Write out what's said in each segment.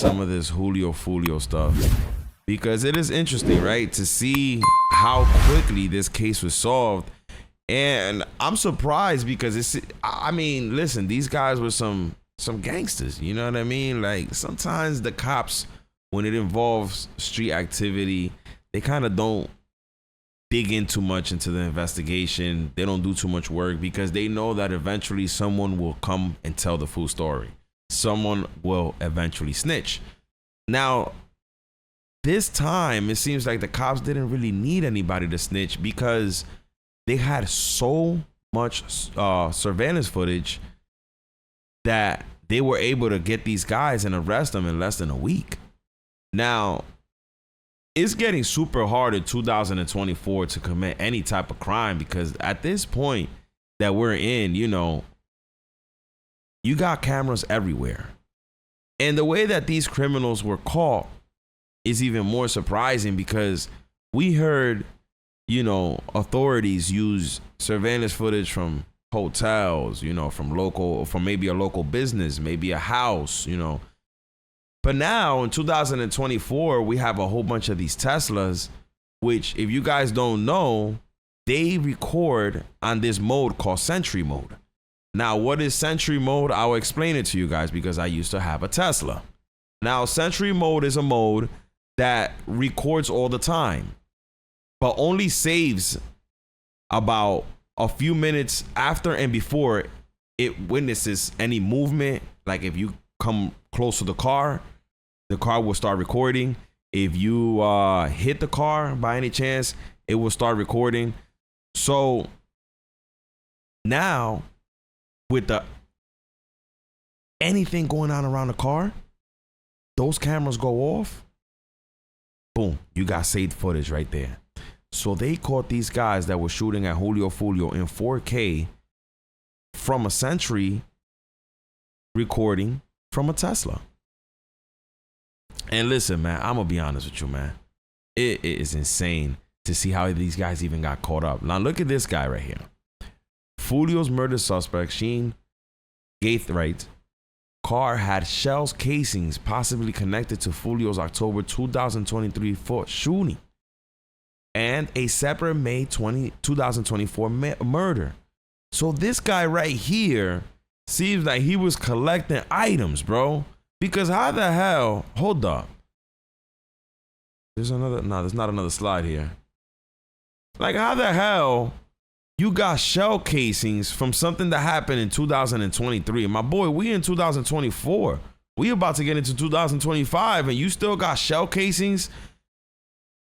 some of this Julio Foolio stuff because it is interesting, right? To see how quickly this case was solved. And I'm surprised because I mean, listen, these guys were some gangsters, you know what I mean? Like sometimes the cops, when it involves street activity, they kind of don't dig in too much into the investigation. They don't do too much work because they know that eventually someone will come and tell the full story. Someone will eventually snitch. Now, this time, it seems like the cops didn't really need anybody to snitch because they had so much surveillance footage that they were able to get these guys and arrest them in less than a week. Now, it's getting super hard in 2024 to commit any type of crime because at this point that we're in, you know, you got cameras everywhere. And the way that these criminals were caught is even more surprising because we heard, you know, authorities use surveillance footage from hotels, you know, from maybe a local business, maybe a house, you know. But now in 2024, we have a whole bunch of these Teslas, which if you guys don't know, they record on this mode called Sentry mode. Now, what is Sentry mode? I'll explain it to you guys because I used to have a Tesla. Now, Sentry mode is a mode that records all the time, but only saves about a few minutes after and before it witnesses any movement. Like if you come close to the car will start recording. If you hit the car by any chance, it will start recording. So now with anything going on around the car, those cameras go off. Boom, you got saved footage right there. So they caught these guys that were shooting at Julio Foolio in 4K from a Sentry recording from a Tesla. And listen, man, I'm going to be honest with you, man. It is insane to see how these guys even got caught up. Now, look at this guy right here. Foolio's murder suspect, Sheen Gaithright, car had shells casings possibly connected to Foolio's October 2023 shooting and a separate May 2024 murder. So this guy right here seems like he was collecting items, bro. Because how the hell, hold up. There's not another slide here. Like how the hell you got shell casings from something that happened in 2023? My boy, we in 2024. We about to get into 2025 and you still got shell casings?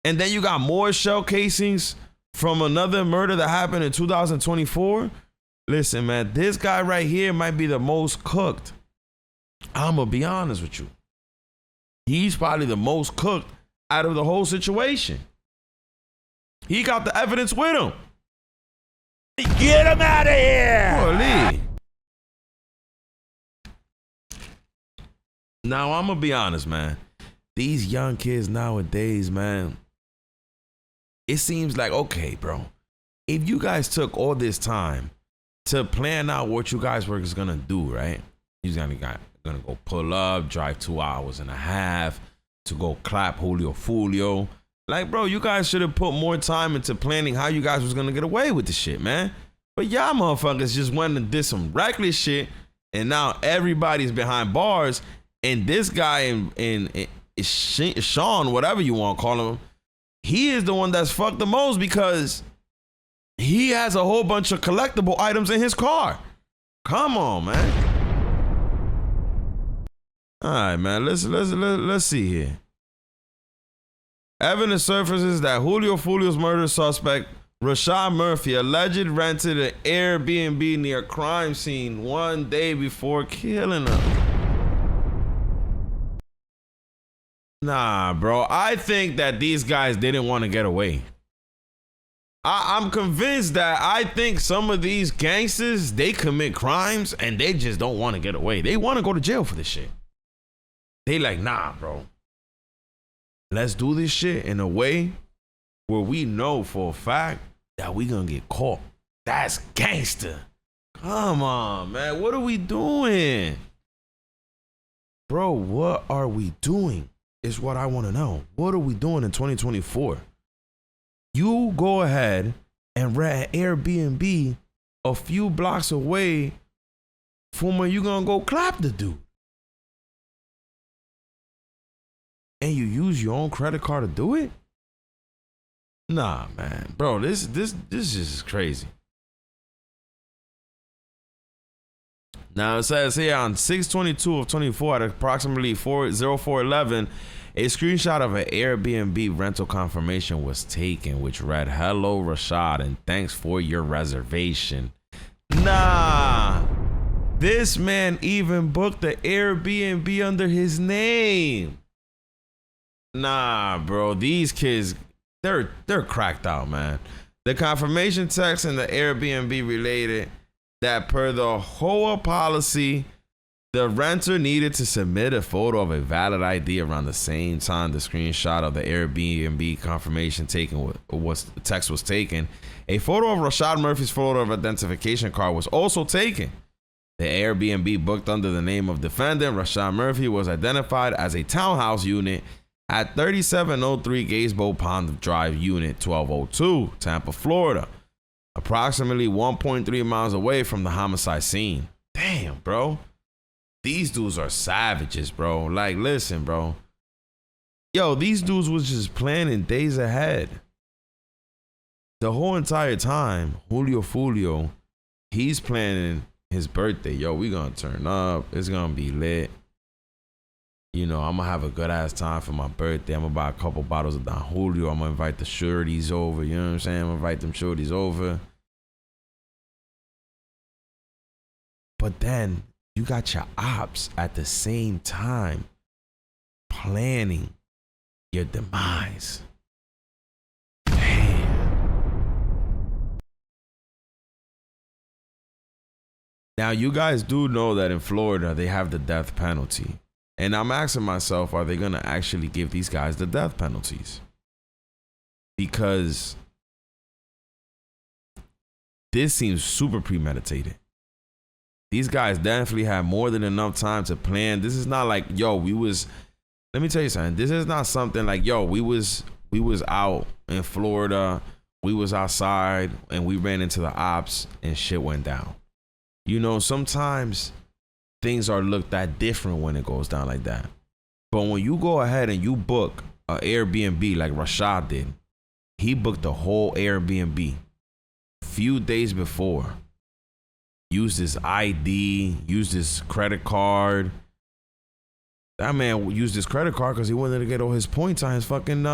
And then you got more shell casings from another murder that happened in 2024? Listen, man, this guy right here might be the most cooked. I'm going to be honest with you. He's probably the most cooked out of the whole situation. He got the evidence with him. Get him out of here! Holy. Now, I'm going to be honest, man. These young kids nowadays, man, it seems like, okay, bro, if you guys took all this time to plan out what you guys were going to do, right? You're going to go pull up, drive 2.5 hours to go clap Julio Foolio. Like, bro, you guys should have put more time into planning how you guys was going to get away with the shit, man. But y'all motherfuckers just went and did some reckless shit, and now everybody's behind bars, and this guy in Sean, whatever you want to call him, he is the one that's fucked the most because he has a whole bunch of collectible items in his car. Come on, man. All right, man. Let's see here. Evidence surfaces that Julio Foolio's murder suspect Rashad Murphy allegedly rented an Airbnb near a crime scene one day before killing him. Nah, bro. I think that these guys didn't want to get away. I'm convinced that I think some of these gangsters, they commit crimes and they just don't want to get away. They want to go to jail for this shit. They like, nah, bro. Let's do this shit in a way where we know for a fact that we gonna get caught. That's gangster. Come on, man. What are we doing? bro, what are we doing? Is what I want to know. What are we doing in 2024? You go ahead and rent an Airbnb a few blocks away from where you gonna go clap the dude. And you use your own credit card to do it? Nah, man. Bro, this is crazy. Now it says here on 6/22 of 24 at approximately 4:04:11, a screenshot of an Airbnb rental confirmation was taken, which read, "Hello, Rashad, and thanks for your reservation." Nah, this man even booked the Airbnb under his name. Nah, bro, these kids, they're cracked out, man. The confirmation text in the Airbnb related that per the HOA policy, the renter needed to submit a photo of a valid ID around the same time the screenshot of the Airbnb confirmation text was taken. A photo of Rashad Murphy's photo of identification card was also taken. The Airbnb booked under the name of defendant Rashad Murphy was identified as a townhouse unit at 3703 Gazebo Pond Drive, Unit 1202, Tampa, Florida, approximately 1.3 miles away from the homicide scene. Damn, bro. These dudes are savages, bro. Like, listen, bro. Yo, these dudes was just planning days ahead. The whole entire time, Julio Foolio, he's planning his birthday. Yo, we gonna turn up. It's gonna be lit. You know, I'm gonna have a good ass time for my birthday. I'm gonna buy a couple bottles of Don Julio. I'm gonna invite the shorties over. You know what I'm saying? I'm gonna invite them shorties over. But then you got your ops at the same time planning your demise. Damn. Now, you guys do know that in Florida, they have the death penalty. And I'm asking myself, are they going to actually give these guys the death penalties? Because this seems super premeditated. These guys definitely had more than enough time to plan. This is not like, yo, let me tell you something. This is not something like, yo, we was out in Florida. We was outside and we ran into the ops and shit went down. You know, sometimes things are looked at different when it goes down like that. But when you go ahead and you book an Airbnb like Rashad did, he booked the whole Airbnb few days before. Used his ID, used his credit card. That man used his credit card because he wanted to get all his points on his fucking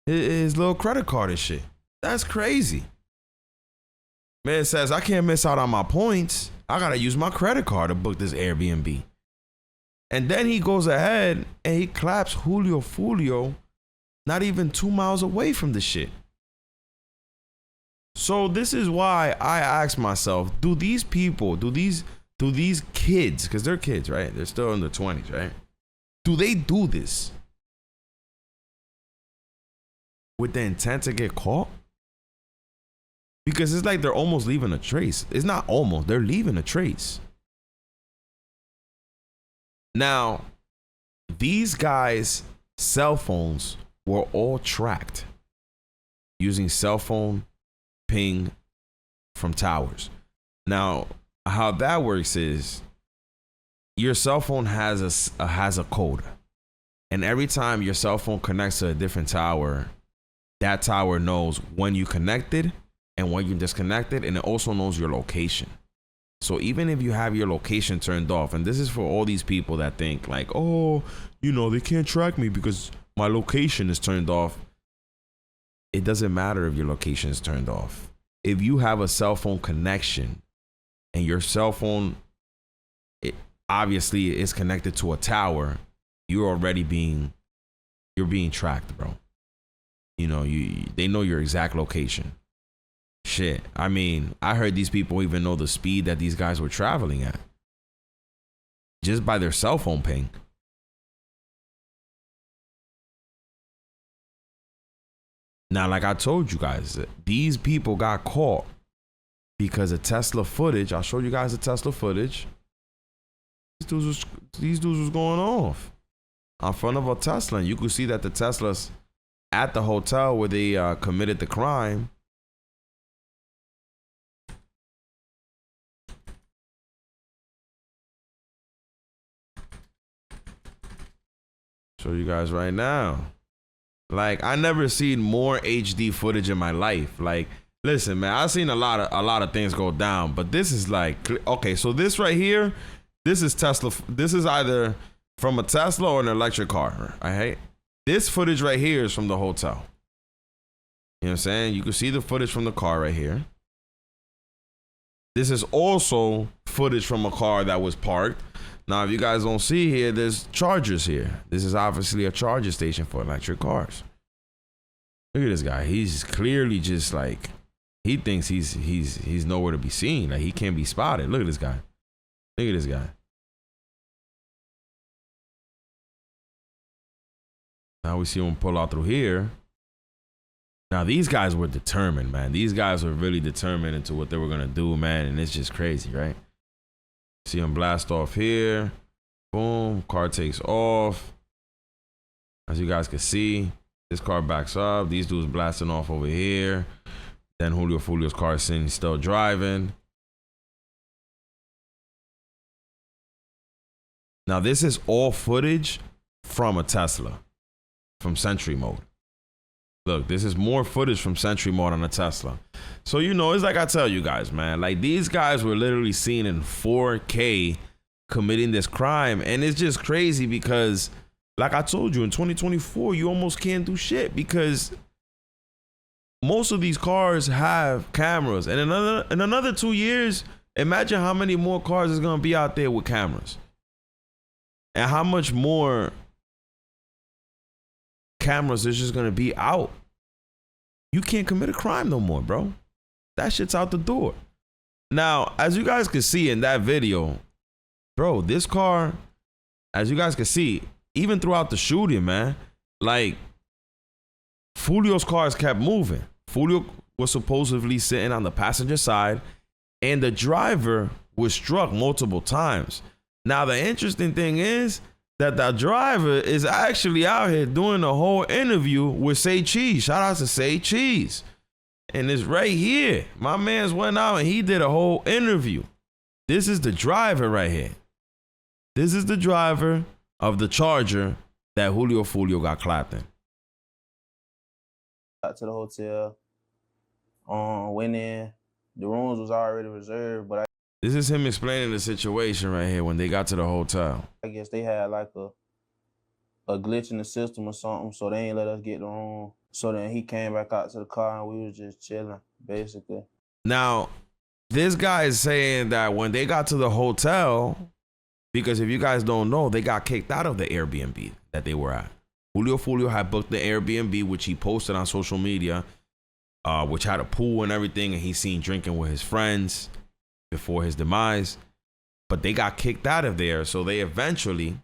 his little credit card and shit. That's crazy. Man says, I can't miss out on my points. I gotta use my credit card to book this Airbnb. And then he goes ahead and he claps Julio Foolio not even 2 miles away from the shit. So this is why I ask myself, do these people, do these kids, because they're kids, right? They're still in their 20s, right? Do they do this with the intent to get caught? Because it's like they're almost leaving a trace. It's not almost, they're leaving a trace. Now, these guys' cell phones were all tracked using cell phone ping from towers. Now, how that works is your cell phone has a code. And every time your cell phone connects to a different tower, that tower knows when you connected and when you disconnected, and it also knows your location. So even if you have your location turned off, and this is for all these people that think like, oh, you know, they can't track me because my location is turned off. It doesn't matter if your location is turned off. If you have a cell phone connection and your cell phone, it obviously is connected to a tower, you're being tracked, bro. You know, they know your exact location. Shit. I mean, I heard these people even know the speed that these guys were traveling at just by their cell phone ping. Now, like I told you guys, these people got caught because of Tesla footage. I'll show you guys the Tesla footage. These dudes was going off in front of a Tesla. And you could see that the Tesla's at the hotel where they committed the crime. Show you guys right now. Like, I never seen more HD footage in my life. Like, listen, man, I've seen a lot of things go down, but this is like, okay, so this right here, this is Tesla. This is either from a Tesla or an electric car. All right, this footage right here is from the hotel. You know what I'm saying? You can see the footage from the car right here. This is also footage from a car that was parked. Now, if you guys don't see here, there's chargers here. This is obviously a charger station for electric cars. Look at this guy. He's clearly just like, he thinks he's nowhere to be seen. Like, he can't be spotted. Look at this guy. Look at this guy. Now we see him pull out through here. Now, these guys were determined, man. These guys were really determined into what they were going to do, man. And it's just crazy, right? See him blast off here. Boom. Car takes off. As you guys can see, this car backs up. These dudes blasting off over here. Then Julio's car is sitting, still driving. Now, this is all footage from a Tesla, from Sentry Mode. Look, this is more footage from Sentry Mode on a Tesla. So, you know, it's like I tell you guys, man, like, these guys were literally seen in 4K committing this crime. And it's just crazy because, like I told you, in 2024, you almost can't do shit because most of these cars have cameras. And in another 2 years, imagine how many more cars is going to be out there with cameras. And how much more cameras is just going to be out. You can't commit a crime no more, bro. That shit's out the door. Now, as you guys can see in that video, bro, this car, as you guys can see, even throughout the shooting, man, like, Foolio's cars kept moving. Foolio was supposedly sitting on the passenger side, and the driver was struck multiple times. Now, the interesting thing is that the driver is actually out here doing a whole interview with Say Cheese. Shout out to Say Cheese. And it's right here. My man's went out and he did a whole interview. This is the driver right here. This is the driver of the Charger that Foolio got clapped in. Got to the hotel. Went in. The rooms was already reserved, but This is him explaining the situation right here when they got to the hotel. I guess they had like a glitch in the system or something, so they ain't let us get the room. So then he came back out to the car and we was just chilling, basically. Now, this guy is saying that when they got to the hotel, because if you guys don't know, they got kicked out of the Airbnb that they were at. Foolio had booked the Airbnb, which he posted on social media, which had a pool and everything, and he's seen drinking with his friends before his demise. But they got kicked out of there, so they eventually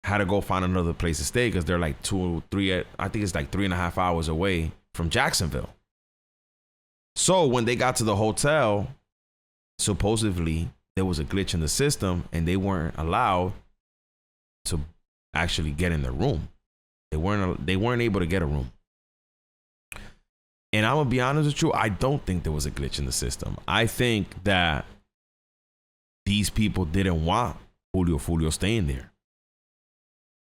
had to go find another place to stay because they're like 2, 3, I think it's like 3.5 hours away from Jacksonville. So when they got to the hotel, supposedly there was a glitch in the system and they weren't allowed to actually get in their room. They weren't able to get a room. And I'm gonna be honest with you, I don't think there was a glitch in the system. I think that these people didn't want Foolio staying there.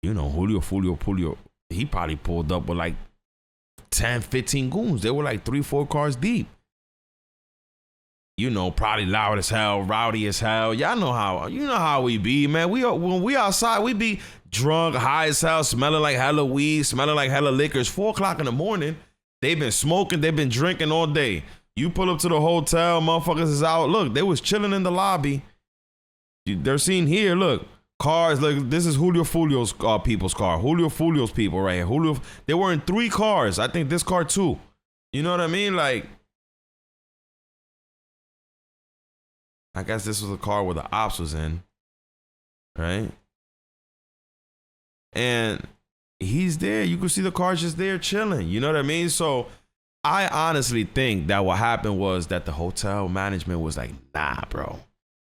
You know, Foolio, he probably pulled up with like 10, 15 goons. They were like 3, 4 cars deep. You know, probably loud as hell, rowdy as hell. Y'all know how we be, man. When we outside, we be drunk, high as hell, smelling like hella weed, smelling like hella liquor. It's 4 o'clock in the morning. They've been smoking, they've been drinking all day. You pull up to the hotel, motherfuckers is out. Look, they was chilling in the lobby. They're seen here, look. Cars, like, this is Foolio's people's car. Foolio's people right here. They were in 3 cars. I think this car too. You know what I mean? Like, I guess this was a car where the ops was in, right? And he's there. You can see the car just there chilling. You know what I mean? So I honestly think that what happened was that the hotel management was like, nah, bro.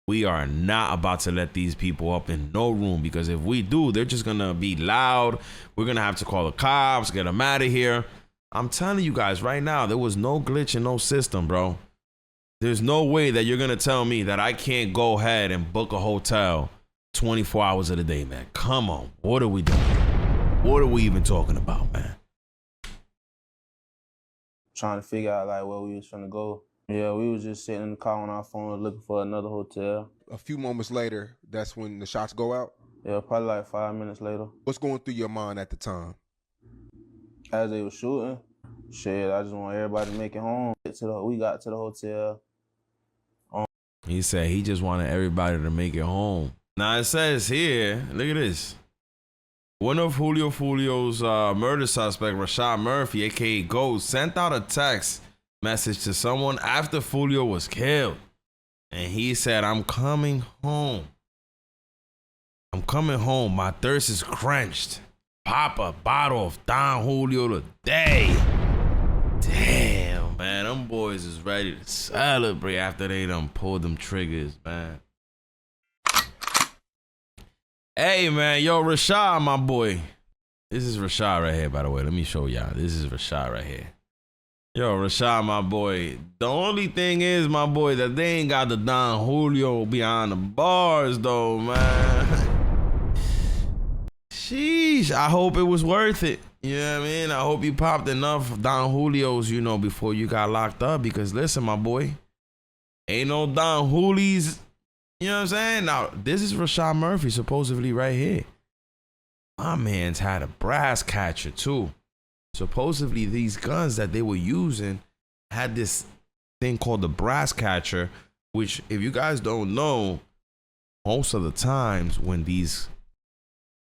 We are not about to let these people up in no room, because if we do, they're just gonna be loud. We're gonna have to call the cops, get them out of here. I'm telling you guys right now, there was no glitch in no system, bro. There's no way that you're gonna tell me that I can't go ahead and book a hotel 24 hours of the day, man. Come on, what are we doing? What are we even talking about, man? Trying to figure out like where we was finna go. Yeah, we was just sitting in the car on our phone looking for another hotel. A few moments later, that's when the shots go out? Yeah, probably like 5 minutes later. What's going through your mind at the time? As they were shooting, shit, I just want everybody to make it home. We got to the hotel. He said he just wanted everybody to make it home. Now it says here, look at this. One of Julio's murder suspect, Rashad Murphy, aka Ghost, sent out a text message to someone after Foolio was killed. And he said, I'm coming home. I'm coming home. My thirst is quenched. Pop a bottle of Don Julio today. Damn, man. Them boys is ready to celebrate after they done pulled them triggers, man. Hey, man. Yo, Rashad, my boy. This is Rashad right here, by the way. Let me show y'all. This is Rashad right here. Yo, Rashad, my boy. The only thing is, my boy, that they ain't got the Don Julio behind the bars, though, man. Sheesh. I hope it was worth it. You know what I mean? I hope you popped enough Don Julios, you know, before you got locked up. Because listen, my boy, ain't no Don Julies. You know what I'm saying? Now, this is Rashad Murphy, supposedly right here. My man's had a brass catcher, too. Supposedly, these guns that they were using had this thing called the brass catcher, which, if you guys don't know, most of the times when these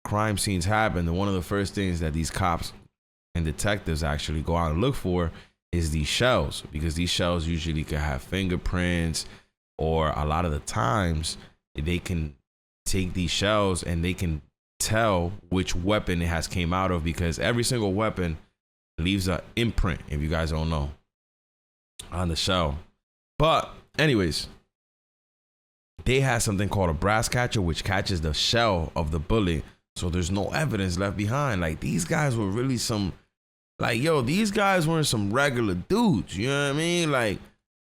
crime scenes happen, one of the first things that these cops and detectives actually go out and look for is these shells, because these shells usually can have fingerprints, or a lot of the times they can take these shells and they can tell which weapon it has came out of, because every single weapon leaves an imprint, if you guys don't know, on the shell. But anyways, they had something called a brass catcher, which catches the shell of the bullet, so there's no evidence left behind. Like, these guys were really some, like, yo, these guys weren't some regular dudes, you know what I mean? Like,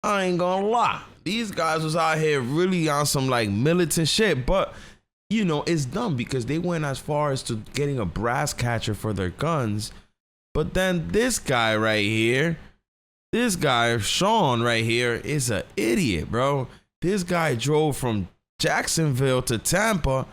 I ain't gonna lie, these guys was out here really on some like militant shit. But you know, it's dumb because they went as far as to getting a brass catcher for their guns. But then this guy right here, this guy, Sean right here, is an idiot, bro. This guy drove from Jacksonville to Tampa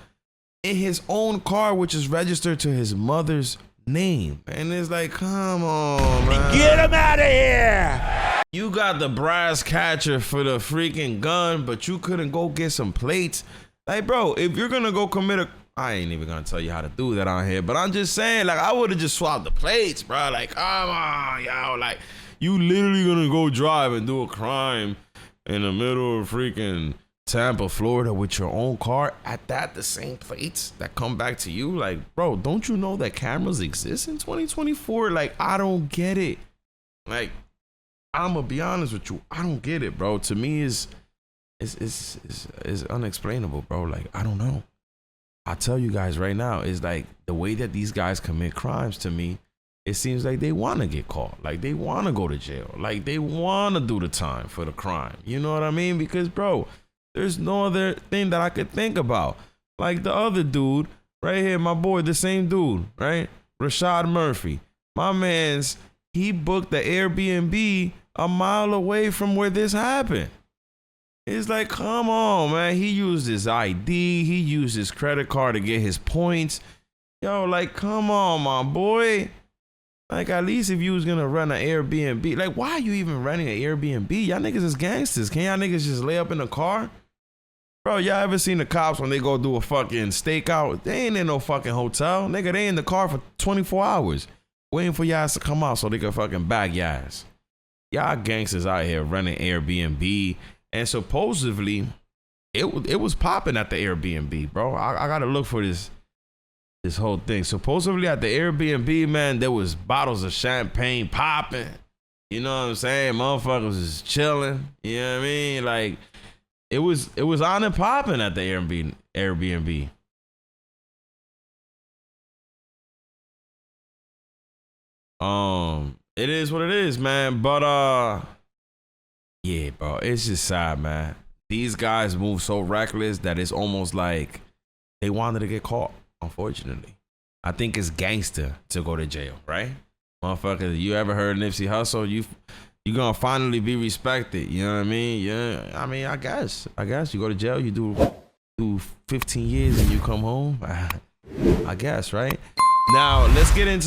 in his own car, which is registered to his mother's name. And it's like, come on, man. Get him out of here! You got the brass catcher for the freaking gun, but you couldn't go get some plates. Like, bro, if you're gonna go commit a, I ain't even gonna tell you how to do that on here, but I'm just saying, like, I would have just swapped the plates, bro. Like, come on, yo. Like, you literally gonna go drive and do a crime in the middle of freaking Tampa, Florida with your own car, at that the same plates that come back to you? Like, bro, don't you know that cameras exist in 2024? Like, I don't get it. Like, I'm gonna be honest with you, I don't get it, bro. To me, it's unexplainable, bro. Like, I don't know. I tell you guys right now, it's like the way that these guys commit crimes, to me, it seems like they want to get caught. Like, they want to go to jail. Like, they want to do the time for the crime. You know what I mean? Because, bro, there's no other thing that I could think about. Like the other dude right here, my boy, the same dude, right? Rashad Murphy. My man's, he booked the Airbnb a mile away from where this happened. It's like, come on, man. He used his ID. He used his credit card to get his points. Yo, like, come on, my boy. Like, at least if you was gonna run an Airbnb, like, why are you even running an Airbnb? Y'all niggas is gangsters. Can y'all niggas just lay up in the car? Bro, y'all ever seen the cops when they go do a fucking stakeout? They ain't in no fucking hotel. Nigga, they in the car for 24 hours waiting for y'all to come out so they can fucking bag y'all ass. Y'all gangsters out here running Airbnb. And supposedly, it was popping at the Airbnb, bro. I gotta look for this whole thing. Supposedly at the Airbnb, man, there was bottles of champagne popping. You know what I'm saying? Motherfuckers is chilling. You know what I mean? Like, it was on and popping at the Airbnb. It is what it is, man. But yeah, bro, it's just sad, man. These guys move so reckless that it's almost like they wanted to get caught. Unfortunately, I think it's gangster to go to jail, right? Motherfucker, you ever heard Nipsey Hussle? You gonna finally be respected. You know what I mean? Yeah. I mean, I guess you go to jail, you do 15 years and you come home. I guess, right? Now let's get into